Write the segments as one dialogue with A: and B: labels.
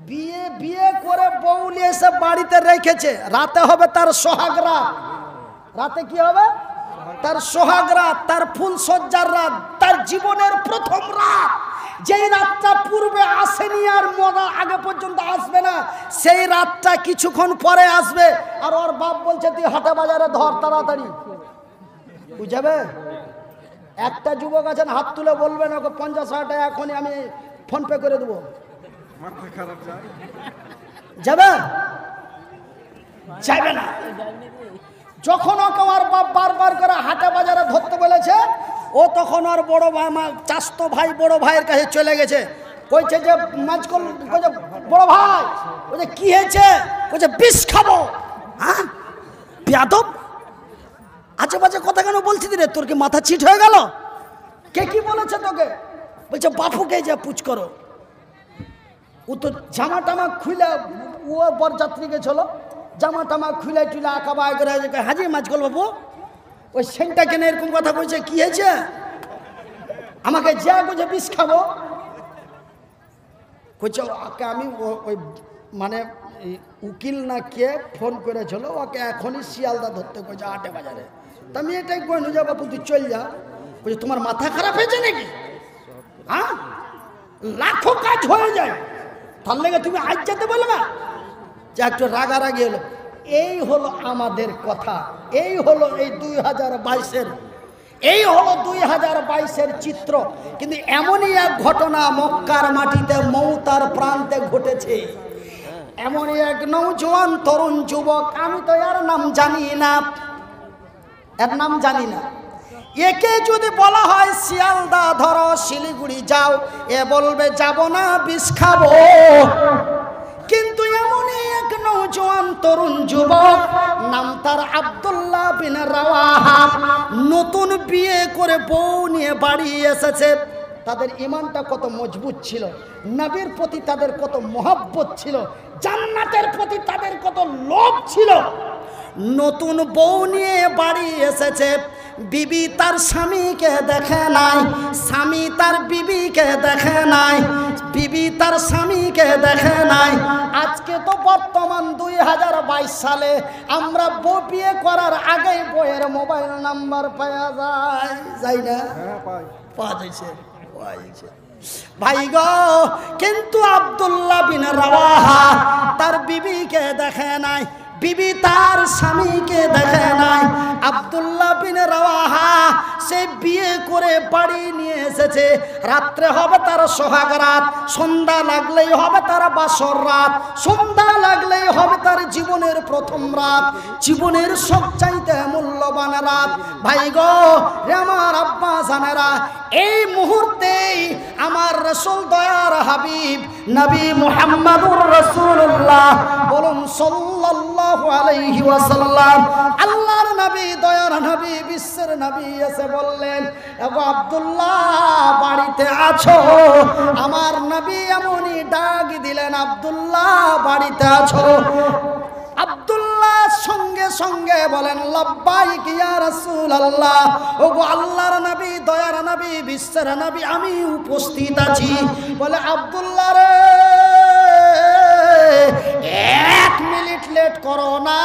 A: বিয়ে বিয়ে করে বউ নিয়ে এসে বাড়িতে রেখেছে, রাতে হবে তার সোহাগ রাত। রাতে কি হবে? তার সোহাগ রাত, তার ফুল সজ্জার রাত, তার জীবনের প্রথম রাত। যেই রাতটা পূর্বে আসেনি আর মরার আগে পর্যন্ত আসবে না, সেই রাতটা কিছুক্ষণ পরে আসবে। আর ওর বাপ বলছে তুই হাটে বাজারে ধর তাড়াতাড়ি, বুঝাবে? একটা যুবক আছেন হাত তুলে বলবেন ওকে 50,000 টাকা এখনই আমি ফোন পে করে দেবো, যাবে? যাবে না। যখন ওকে ওর বাপ বারবার করে হাটে বাজারে ধরতে বলেছে, ও তখন ওর বড় ভাই চাস্তো ভাই বড় ভাইয়ের কাছে চলে গেছে। কইছে যে মাঝকল, কইছে বড় ভাই, কইছে কি হয়েছে? কইছে বিষ খাবো। হ্যাঁ বেয়াদব, আজে বাজে কথা কেন বলছিস রে? তোর কি মাথা চিট হয়ে গেল? কে কি বলেছে তোকে? বলছে বাপুকে যা পুছ করো। ও তো জামা টামা খুলে, ও বরযাত্রী গেছিল, জামা টামা খুলে টুলে আঁকা বাই করে হাজি মাঝকল বাবু ওই সেন্টটা কেন এরকম কথা বলছে? কি হয়েছে? আমাকে যা কইছে বিষ খাবো। কইছে ওকে আমি ওই মানে উকিল না কে ফোন করেছিল, ওকে এখনই শিয়ালদা ধরতে কইছে হাটে বাজারে। তা আমি এটাই কইনু যা বাপু তুই চল যা। বলছে তোমার মাথা খারাপ হয়েছে নাকি? হ্যাঁ, লাখো কাজ হয়ে যায়, তার লেগে তুমি আজ যেতে বলবে না? যা একটু রাগারাগি হলো। এই হলো আমাদের কথা, এই হলো এই 2022-এর, এই হলো 2022-এর চিত্র। কিন্তু এমনই এক ঘটনা মক্কার মাটিতে মৌতার প্রান্তে ঘটেছে। এমনই এক নৌজওয়ান তরুণ যুবক, আমি তো এর নাম জানি না, এর নাম জানি না। একে যদি বলা হয় শিয়ালদা ধরো শিলিগুড়ি যাও, এ বলবে যাব না, বিষ খাবো। কিন্তু এমনই এক নৌজওয়ান তরুণ যুবক, নাম তার আব্দুল্লাহ বিন রাওয়াহা, নতুন বিয়ে করে বউ নিয়ে বাড়ি এসেছে। তাদের ঈমানটা কত মজবুত ছিল, নবীর প্রতি তাদের কত মহব্বত ছিল, জান্নাতের প্রতি তাদের কত লোভ ছিল। নতুন বউ নিয়ে বাড়ি এসেছে, বিবি তার স্বামীকে দেখে নাই, স্বামী তার বিবিকে দেখে নাই, বিবি তার স্বামীকে দেখে নাই। আজকে তো বর্তমান 2022 সালে আমরা বউ বিয়ে করার আগেই বইয়ের মোবাইল নাম্বার পাওয়া যায় না? পাওয়া যাচ্ছে ভাই গো। কিন্তু আব্দুল্লাহ বিন রাওয়াহা তার বিবিকে দেখে নাই, বিবি তার স্বামীকে দেখে নাই। আব্দুল্লাহ বিন রাওয়াহা সে বিয়ে করে বাড়ি নিয়ে এসেছে। রাত্রে হবে তার সোহাগ রাত, সন্ধ্যা লাগলেই হবে তার বাসর রাত, সন্ধ্যা লাগলেই হবে তার জীবনের প্রথম রাত, জীবনের সবচাইতে মূল্যবান রাত। ভাই গো রে আমার আব্বা জানেরা, এই মুহূর্তেই আমার রাসূল দয়ার হাবিব নবী মুহাম্মদুর রাসূলুল্লাহ বলুন সাল্লাল্লাহু আলাইহি ওয়াসাল্লাম, আল্লাহর নবী দয়ার নবী বিশ্বের নবী এসে বললেন, ওগো আব্দুল্লাহ বাড়িতে আছো? আমার নবী এমনই ডাক দিলেন, আব্দুল্লাহ বাড়িতে আছো? আব্দুল্লাহ সঙ্গে সঙ্গে বলেন লাব্বাইক ইয়া রাসূলুল্লাহ, ওগো আল্লাহর নবী দয়ার নবী বিশ্বের নবী আমি উপস্থিত আছি। বলে আব্দুল্লাহ রে, 1 মিনিট লেট করো না,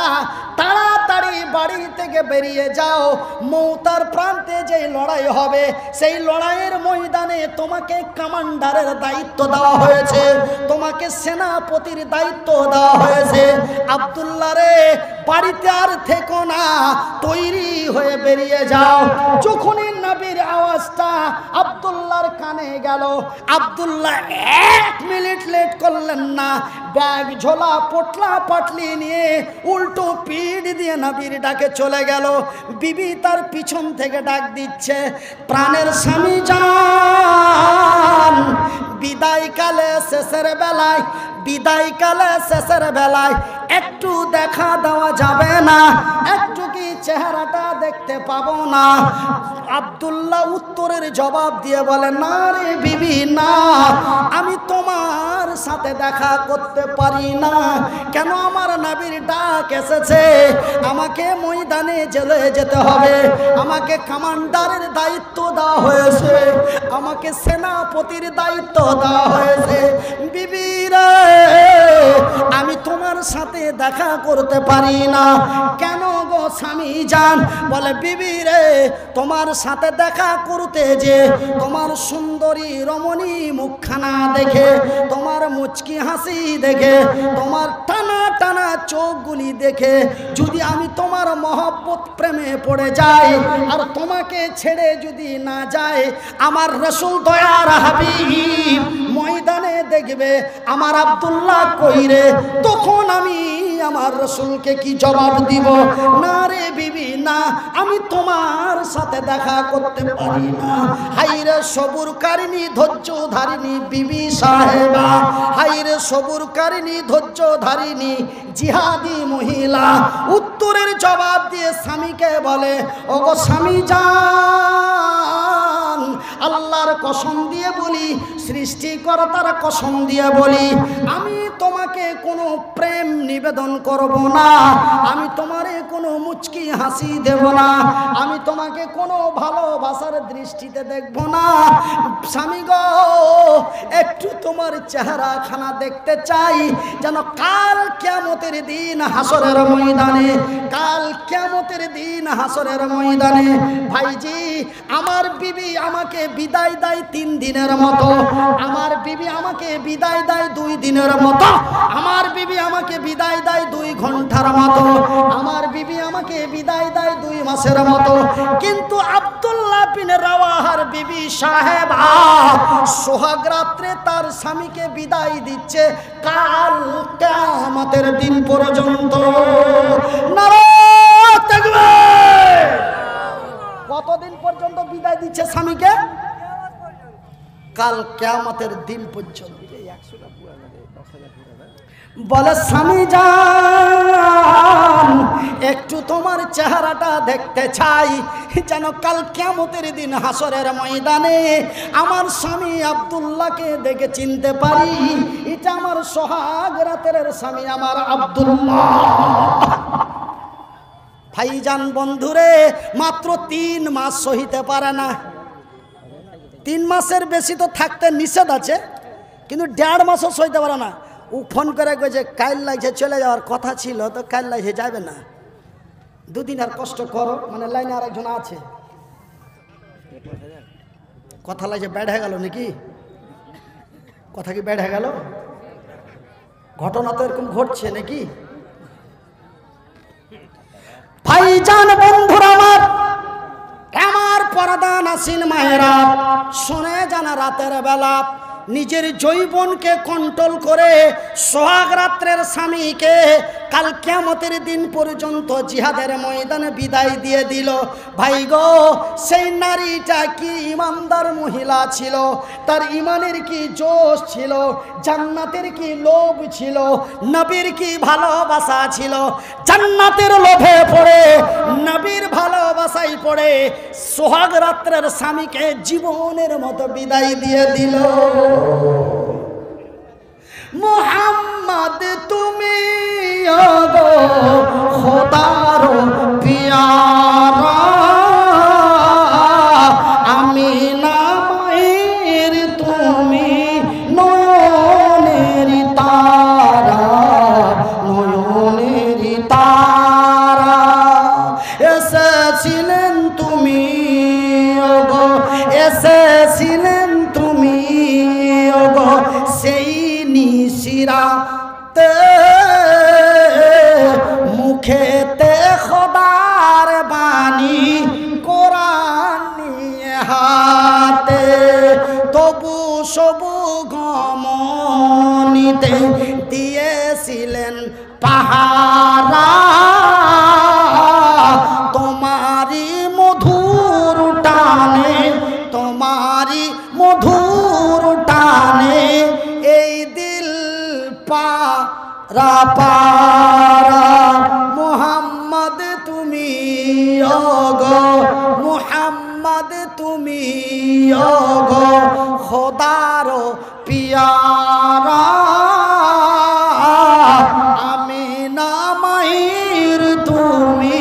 A: তাড়াতাড়ি বাড়ি থেকে বেরিয়ে যাও। মৌতার প্রান্তে যে লড়াই হবে, সেই লড়াইয়ের ময়দানে তোমাকে কমান্ডারের দায়িত্ব দেওয়া হয়েছে, তোমাকে সেনাপতির দায়িত্ব দেওয়া হয়েছে। আব্দুল্লাহ রে বাড়িতে আর থেকো না, তৈরি হয়ে বেরিয়ে যাও। যখনই নবীর আওয়াজটা আব্দুল্লাহর কানে গেল, আব্দুল্লাহ 1 মিনিট লেট করলেন না, ব্যাগ ঝোলা পটলা পাটলি নিয়ে উল্টো পিঠ দিয়ে নবীর ডাকে চলে গেল। বিবি তার পিছন থেকে ডাক দিচ্ছে, প্রাণের স্বামী যান, বিদায়কালে শেষের বেলায়, বিদায়কালে শেষের বেলায় একটু দেখা দেওয়া যাবে না? একটু কি চেহারাটা দেখতে পাবো না? আব্দুল্লাহ উত্তরের জবাব দিয়ে বলে, না রে বিবি না, আমি তোমার সাথে দেখা করতে পারি না। কেন? আমার নবীর ডাক এসেছে, আমাকে ময়দানে যেতে হবে, আমাকে কমান্ডারের দায়িত্ব দেওয়া হয়েছে, আমাকে সেনাপতির দায়িত্ব দেওয়া হয়েছে। বিবি রে তোমার সাথে দেখা করতে পারি না। কেন গো স্বামী জান? বলে বিবি রে, তোমার সাথে দেখা করতে যে তোমার সুন্দরী রমণী মুখখানা দেখে, তোমার মুচকি হাসি দেখে, তোমার টানা টানা চোখগুলি দেখে যদি আমি তোমার মহব্বত প্রেমে পড়ে যাই আর তোমাকে ছেড়ে যদি না যায়, আমার রাসূল দয়ার হাবিব ময়দানে দেখবে আমার আব্দুল্লাহ কইরে, তখন আমি আমার রাসূলকে কি জবাব দিব? না রে বিবি না, আমি তোমার সাথে দেখা করতে পারি না। হাইরে সবুরকারিনী ধৈর্যধারিণী বিবি সাহেবা, হাইরে সবুরকারিনী ধৈর্যধারিণী জিহাদি মহিলা উত্তরের জবাব দিয়ে স্বামীকে বলে, ওগো স্বামী জান, আল্লাহর কসম দিয়ে বলি, সৃষ্টিকর্তার কসম দিয়ে বলি, আমি তোমাকে কোনো প্রেম নিবেদন করব না, আমি তোমারে কোনো মুচকি হাসি দেব না, আমি তোমাকে কোনো ভালোবাসার দৃষ্টিতে দেখব না। স্বামী গো, একটু তোমার চেহারা খানা দেখতে চাই, যেন কাল কিয়ামতের দিন হাসরের ময়দানে, কাল কিয়ামতের দিন হাসরের ময়দানে ভাইজি আমার বিবি আমাকে বিদায় দেয় 3 দিনের মতো, আমার বিবি আমাকে বিদায় দেয় 2 দিনের মতো, আমার বিবি আমাকে বিদায় দেয় 2 ঘন্টার মতো, আমার বিবি আমাকে বিদায় দেয় 2 মাসের মতো। কিন্তু আব্দুল্লাহ বিন রাওয়াহার বিবি সাহেবা সোহাগ রাত্রে তার স্বামীকে বিদায় দিচ্ছে কাল কিয়ামতের দিন পর্যন্ত। নারায়ে তাকবীর! কতদিন পর্যন্ত বিদায় দিচ্ছে স্বামীকে? কাল কিয়ামতের দিন পর্যন্ত। বলে স্বামী জান, একটু তোমার চেহারাটা দেখতে চাই, যেন কাল কিয়ামতের দিন হাসরের ময়দানে আমার স্বামী আব্দুল্লাহকে দেখে চিনতে পারি, এটা আমার সোহাগ রাতের স্বামী আমার আব্দুল্লাহ। ভাইজান বন্ধুরে, মাত্র 3 মাস সহিতে পারে না। 3 মাসের বেশি তো থাকতে নিষেধ আছে, কিন্তু 1.5 মাসও সইতে পারে না। ও ফোন করে যে কাল লাগছে চলে যাওয়ার কথা ছিল, তো কাল লাগছে যাবে না, 2 দিন আর কষ্ট করো। মানে লাইনে আরেকজন আছে, কথা লাগছে ব্যাড হয়ে গেল নাকি? কথা কি ব্যাড হয়ে গেল? ঘটনা তো এরকম ঘটছে নাকি? ভাইজান বন্ধুরা আমার, আমার পর্দা নাসিন মায়েরা শুনে জানা, রাতের বেলা নিজের যৌবনকে কন্ট্রোল করে সোহাগ রাত্রের স্বামীকে কাল কিয়ামতের দিন পর্যন্ত জিহাদের ময়দানে বিদায় দিয়ে দিল। ভাই গো, সেই নারীটা কি ইমানদার মহিলা ছিল, তার ইমানের কি জোশ ছিল, জান্নাতের কি লোভ ছিল, নবীর কি ভালোবাসা ছিল। জান্নাতের লোভে পড়ে, নবীর ভালোবাসায় পড়ে সোহাগ রাত্রের স্বামীকে জীবনের মতো বিদায় দিয়ে দিল। মোহাম্মদ তুমি ওগো খোদার পিয়ারা, আমি নামের তুমি নয়নের তারা, নয়নের তারা, এসেছিলেন তুমি ওগো, এসেছিলেন তুমি ওগো সেই নিশিরাতে, মুখেতে খোদার বাণী কোরআন নিয়ে হাতে, তবু সবু গমনিতে দিয়েছিলেন পাহারা, তোমারি মধুর টানে, তোমারি মধুর টানে এই দিল পারা পারা। মুহাম্মদ তুমি ওগো, মুহাম্মদ তুমি ওগো খোদার পিয়ারা, আমি নামাইর তুমি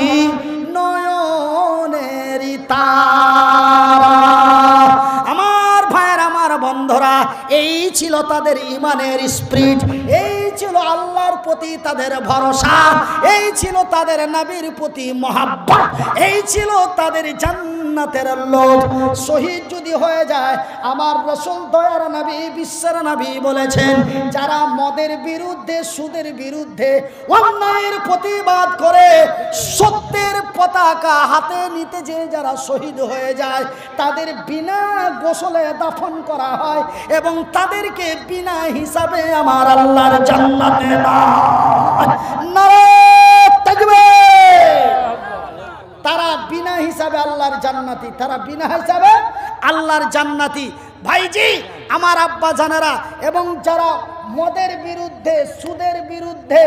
A: নয়নের তারা। আমার ভাইয়ের, আমার বন্ধুরা, এই ছিল তাদের ইমানের স্পিরিট, এই ছিল আল্লাহর প্রতি তাদের ভরসা, এই ছিল তাদের নবীর প্রতি মহাব্বত, এই ছিল তাদের জান্নাতের লোভ। শহীদ যদি হয়ে যায়, আমার রাসূল দয়ার নবী বিশ্বের নবী বলেছেন, যারা মদের বিরুদ্ধে, সুদের বিরুদ্ধে, অন্যায়ের প্রতিবাদ করে সত্যের পতাকা হাতে নিতে যে যারা শহীদ হয়ে যায়, তাদের বিনা গোসলে দাফন করা হয় এবং তাদেরকে বিনা হিসাবে আমার আল্লাহর জান্নাতে দেয়। নারে তাকবীর! তারা বিনা হিসাবে আল্লাহর জান্নাতি, তারা বিনা হিসাবে আল্লাহর জান্নাতি। ভাইজি আমার আব্বা জানেরা, এবং যারা মদের বিরুদ্ধে, সুদের বিরুদ্ধে,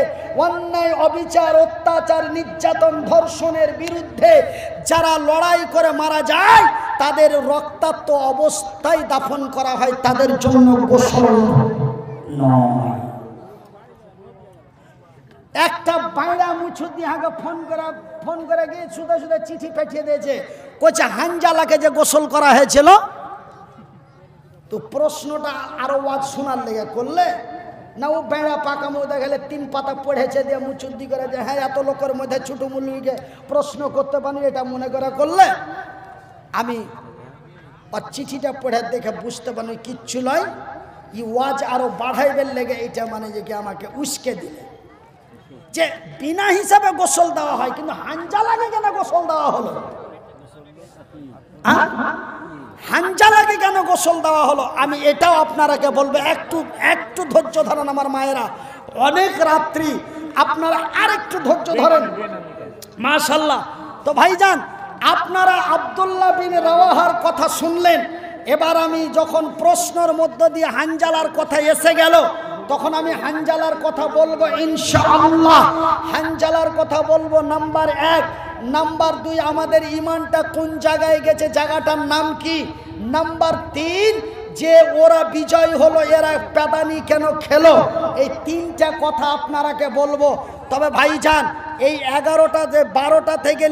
A: অন্যায় অবিচার অত্যাচার নির্যাতন ধর্ষণের বিরুদ্ধে যারা লড়াই করে মারা যায়, তাদের রক্তাক্ত অবস্থায় দাফন করা হয়, তাদের জন্য গোসল নয়। একটা বাইরা মুছু দিয়ে আগে ফোন করে গিয়ে সুদা সুদা চিঠি পাঠিয়ে দিয়েছে, কোচা হানজালাকে যে গোসল করা হয়েছিল। তো প্রশ্নটা আরো ওয়াজ শোনার লেগে করলে না, ও বেড়া পাকা মধ্যে গেলে 3 পাতা পড়েছে দিয়ে মুচুদ্দি করে যে হ্যাঁ এত লোকের মধ্যে ছোট মুরলিকে প্রশ্ন করতে পারি, এটা মনে করে করলে আমি আর চিঠিটা পড়ে দেখে বুঝতে পারি কিচ্ছু নয়, ই ওয়াজ আরো বাড়াইবার লেগে এটা মানে যে কি আমাকে উস্কে দিলে যে বিনা হিসাবে গোসল দেওয়া হয়, কিন্তু হানজালাকে কেন গোসল দেওয়া হলো? হানজালাকে কেন গোসল দেওয়া হলো? আমি এটাও আপনারাকে বলবো, একটু ধৈর্য ধরেন আমার মায়েরা, অনেক রাত্রি, আপনারা আরেকটু ধৈর্য ধরেন। মাশাআল্লাহ। তো ভাইজান, আপনারা আব্দুল্লাহ বিন রাওয়াহার কথা শুনলেন। এবার আমি যখন প্রশ্নের মধ্য দিয়ে হানজালার কথা এসে গেল, তখন আমি হানজালার কথা বলবো ইনশাআল্লাহ। হানজালার কথা বলবো নাম্বার 1। নাম্বার 2, আমাদের ইমানটা কোন জায়গায় গেছে, জায়গাটার নাম কি? নাম্বার 3, যে ওরা বিজয় হলো, এরা পেদানি কেন খেলো? এই 3টা কথা আপনারাকে বলবো। তবে ভাইজান, এই 11টা যে 12টা থেকে